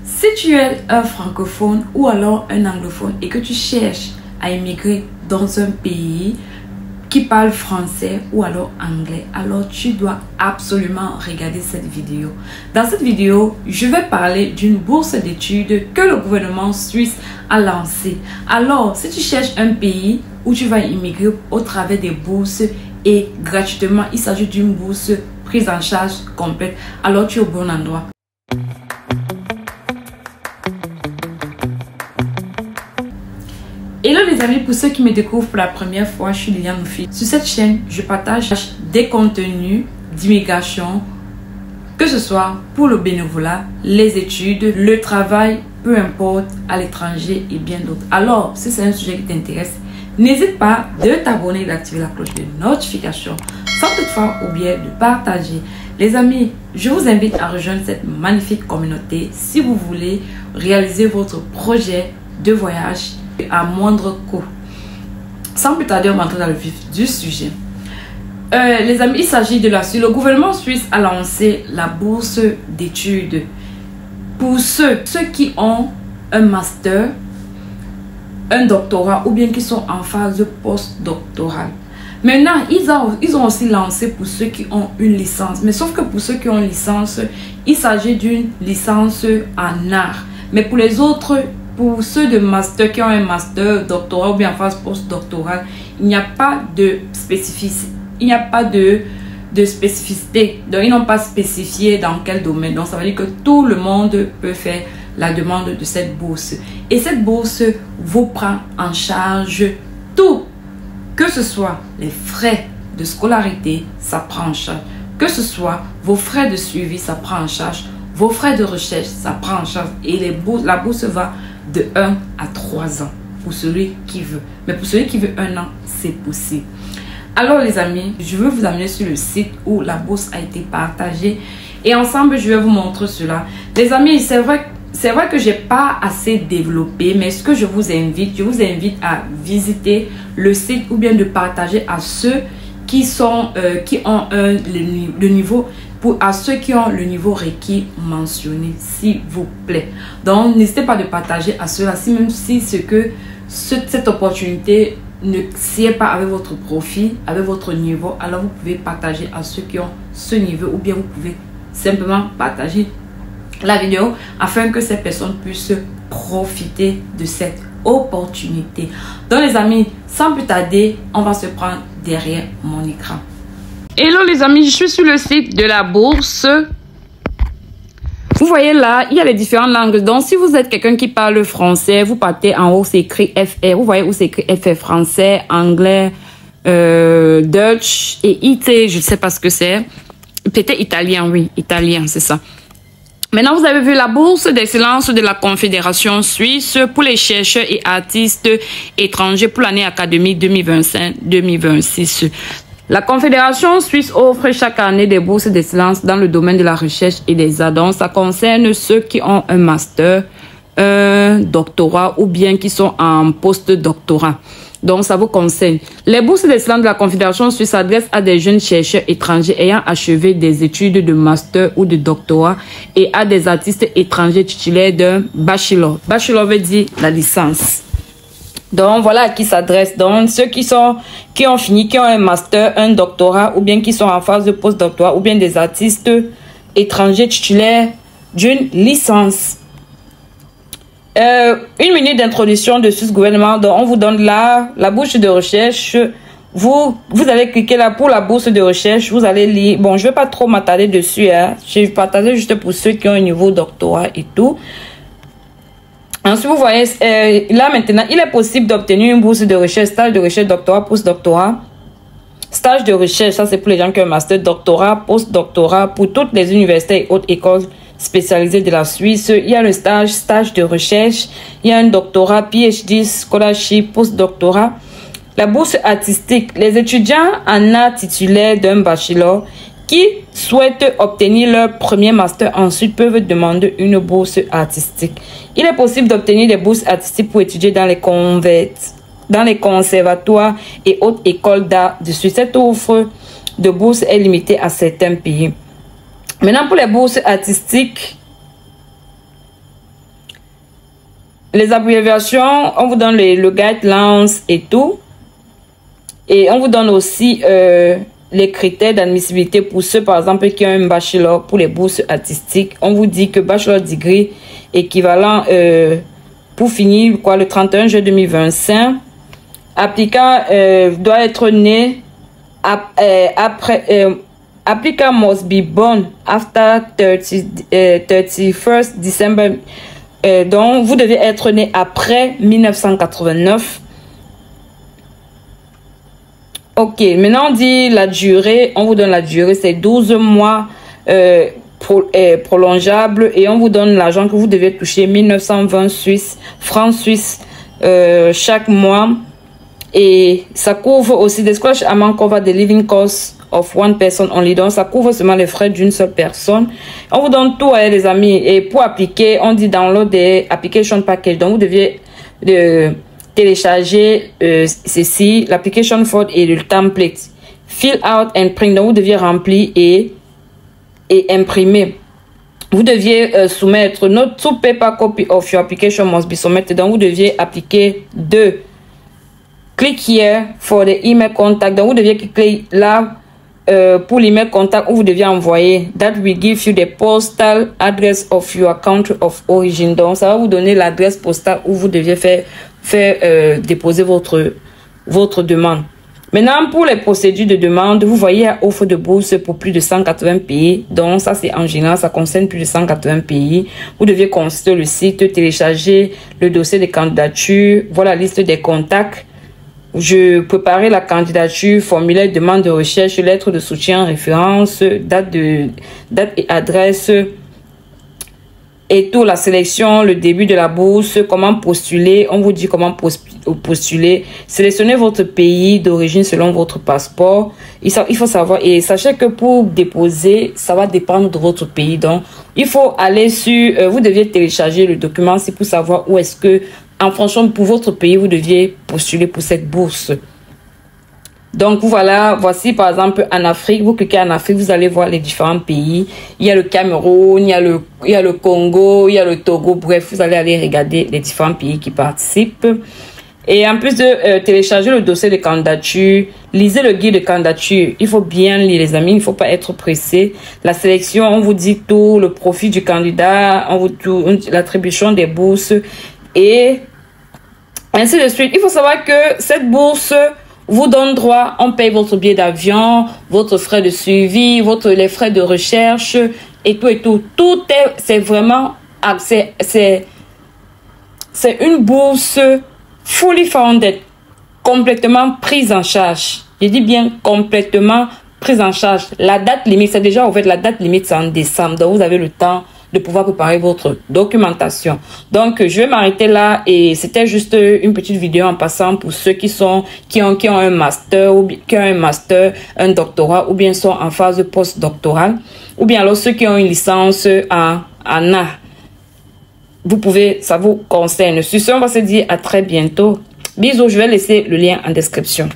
Si tu es un francophone ou alors un anglophone et que tu cherches à immigrer dans un pays qui parle français ou alors anglais, alors tu dois absolument regarder cette vidéo. Dans cette vidéo, je vais parler d'une bourse d'études que le gouvernement suisse a lancée. Alors, si tu cherches un pays où tu vas immigrer au travers des bourses et gratuitement, il s'agit d'une bourse prise en charge complète, alors tu es au bon endroit. Hello les amis, pour ceux qui me découvrent pour la première fois, je suis Liliane Moufi. Sur cette chaîne, je partage des contenus d'immigration, que ce soit pour le bénévolat, les études, le travail, peu importe, à l'étranger et bien d'autres. Alors, si c'est un sujet qui t'intéresse, n'hésite pas de t'abonner et d'activer la cloche de notification, sans toutefois oublier de partager. Les amis, je vous invite à rejoindre cette magnifique communauté si vous voulez réaliser votre projet de voyage à moindre coût. Sans plus tarder, on va entrer dans le vif du sujet. Les amis, il s'agit de la suite. Le gouvernement suisse a lancé la bourse d'études pour ceux qui ont un master, un doctorat ou bien qui sont en phase post-doctorale. Maintenant, ils ont aussi lancé pour ceux qui ont une licence. Mais sauf que pour ceux qui ont une licence, il s'agit d'une licence en art. Mais pour les autres, pour ceux de master qui ont un master, doctorat ou bien en phase post-doctorale, il n'y a pas de spécificité. Il n'y a pas de spécificité. Donc, ils n'ont pas spécifié dans quel domaine. Donc, ça veut dire que tout le monde peut faire la demande de cette bourse. Et cette bourse vous prend en charge tout. Que ce soit les frais de scolarité, ça prend en charge. Que ce soit vos frais de suivi, ça prend en charge. Vos frais de recherche, ça prend en charge. Et la bourse va de 1 à 3 ans pour celui qui veut. Mais pour celui qui veut 1 an, c'est possible. Alors les amis, je veux vous amener sur le site où la bourse a été partagée. Et ensemble, je vais vous montrer cela. Les amis, c'est vrai que j'ai pas assez développé, mais ce que je vous invite à visiter le site ou bien de partager à ceux qui ont le niveau, à ceux qui ont le niveau requis mentionné, s'il vous plaît. Donc, n'hésitez pas de partager à ceux-là, même si cette opportunité ne sied pas avec votre profil, avec votre niveau, alors vous pouvez partager à ceux qui ont ce niveau ou bien vous pouvez simplement partager la vidéo afin que ces personnes puissent profiter de cette opportunité. Donc les amis, sans plus tarder, on va se prendre derrière mon écran. Hello les amis, je suis sur le site de la bourse. Vous voyez là, il y a les différentes langues. Donc si vous êtes quelqu'un qui parle français, vous partez en haut, c'est écrit FR. Vous voyez où c'est écrit FR, français, anglais, Dutch et IT, je ne sais pas ce que c'est. Peut-être italien, oui, italien, c'est ça. Maintenant, vous avez vu la bourse d'excellence de la Confédération suisse pour les chercheurs et artistes étrangers pour l'année académique 2025-2026. La Confédération suisse offre chaque année des bourses d'excellence dans le domaine de la recherche et des arts. Donc, ça concerne ceux qui ont un master, un doctorat ou bien qui sont en post-doctorat. Donc, ça vous concerne. Les bourses d'excellence de la Confédération suisse s'adressent à des jeunes chercheurs étrangers ayant achevé des études de master ou de doctorat et à des artistes étrangers titulaires d'un bachelor. Bachelor veut dire la licence. Donc, voilà à qui s'adresse. Donc, ceux qui ont fini, qui ont un master, un doctorat ou bien qui sont en phase de post-doctorat ou bien des artistes étrangers titulaires d'une licence. Une minute d'introduction de ce gouvernement. Donc, on vous donne là la bourse de recherche. Vous allez cliquer là pour la bourse de recherche. Vous allez lire. Bon, je vais pas trop m'attarder dessus. Hein. Je vais partager juste pour ceux qui ont un niveau doctorat et tout. Ensuite, vous voyez, là maintenant, il est possible d'obtenir une bourse de recherche, stage de recherche, doctorat, post-doctorat. Stage de recherche, ça c'est pour les gens qui ont un master, doctorat, post-doctorat, pour toutes les universités et autres écoles spécialisées de la Suisse. Il y a le stage de recherche, il y a un doctorat, PhD, scholarship, post-doctorat. La bourse artistique, les étudiants en art titulaires d'un bachelor qui souhaitent obtenir leur premier master ensuite peuvent demander une bourse artistique. Il est possible d'obtenir des bourses artistiques pour étudier dans les conservatoires et autres écoles d'art de Suisse. Cette offre de bourse est limitée à certains pays. Maintenant, pour les bourses artistiques, les abréviations, on vous donne le guidelines et tout. Et on vous donne aussi les critères d'admissibilité pour ceux, par exemple, qui ont un bachelor pour les bourses artistiques. On vous dit que bachelor degree équivalent pour finir quoi, le 31 juillet 2025. Applicant doit être né après... applicant must be born after 31st December. Donc, vous devez être né après 1989. Ok, maintenant on dit la durée. On vous donne la durée, c'est 12 mois prolongeable. Et on vous donne l'argent que vous devez toucher, 1920 francs suisses chaque mois. Et ça couvre aussi the scholarship amount cover the living cost of one person only. Donc ça couvre seulement les frais d'une seule personne. On vous donne tout, les amis. Et pour appliquer, on dit download des application package. Donc vous deviez télécharger ceci, l'application form et le template. Fill out and print. Donc vous deviez remplir et imprimer. Vous deviez soumettre not two paper copy of your application must be submitted. Donc vous deviez appliquer 2. Click here for the email contact. Donc, vous deviez cliquer là pour l'email contact où vous deviez envoyer. That will give you the postal address of your country of origin. Donc, ça va vous donner l'adresse postale où vous deviez faire déposer votre demande. Maintenant, pour les procédures de demande, vous voyez offre de bourse pour plus de 180 pays. Donc, ça, c'est en général, ça concerne plus de 180 pays. Vous devez consulter le site, télécharger le dossier de candidature, voir la liste des contacts. Je préparais la candidature, formulaire, demande de recherche, lettre de soutien, référence, date et adresse et tout, la sélection, le début de la bourse, comment postuler. On vous dit comment postuler. Sélectionnez votre pays d'origine selon votre passeport. Il faut savoir, et sachez que pour déposer, ça va dépendre de votre pays. Donc, il faut aller sur, vous deviez télécharger le document, c'est pour savoir où est-ce que en fonction pour votre pays, vous deviez postuler pour cette bourse. Donc, voilà, voici par exemple en Afrique, vous cliquez en Afrique, vous allez voir les différents pays. Il y a le Cameroun, il y a le Congo, il y a le Togo, bref, vous allez aller regarder les différents pays qui participent. Et en plus de télécharger le dossier de candidature, lisez le guide de candidature. Il faut bien lire, les amis, il ne faut pas être pressé. La sélection, on vous dit tout, le profil du candidat, on vous dit l'attribution des bourses. Et ainsi de suite. Il faut savoir que cette bourse vous donne droit, on paye votre billet d'avion, votre frais de suivi, les frais de recherche et tout et tout. Tout c'est vraiment, c'est une bourse fully funded, complètement prise en charge. Je dis bien complètement prise en charge. La date limite, c'est déjà ouvert, la date limite c'est en décembre. Donc vous avez le temps de pouvoir préparer votre documentation. Donc, je vais m'arrêter là et c'était juste une petite vidéo en passant pour ceux qui ont un master ou un doctorat ou bien sont en phase post-doctorale ou bien alors ceux qui ont une licence en art. Vous pouvez, ça vous concerne. Sur ce, on va se dire à très bientôt. Bisous, je vais laisser le lien en description.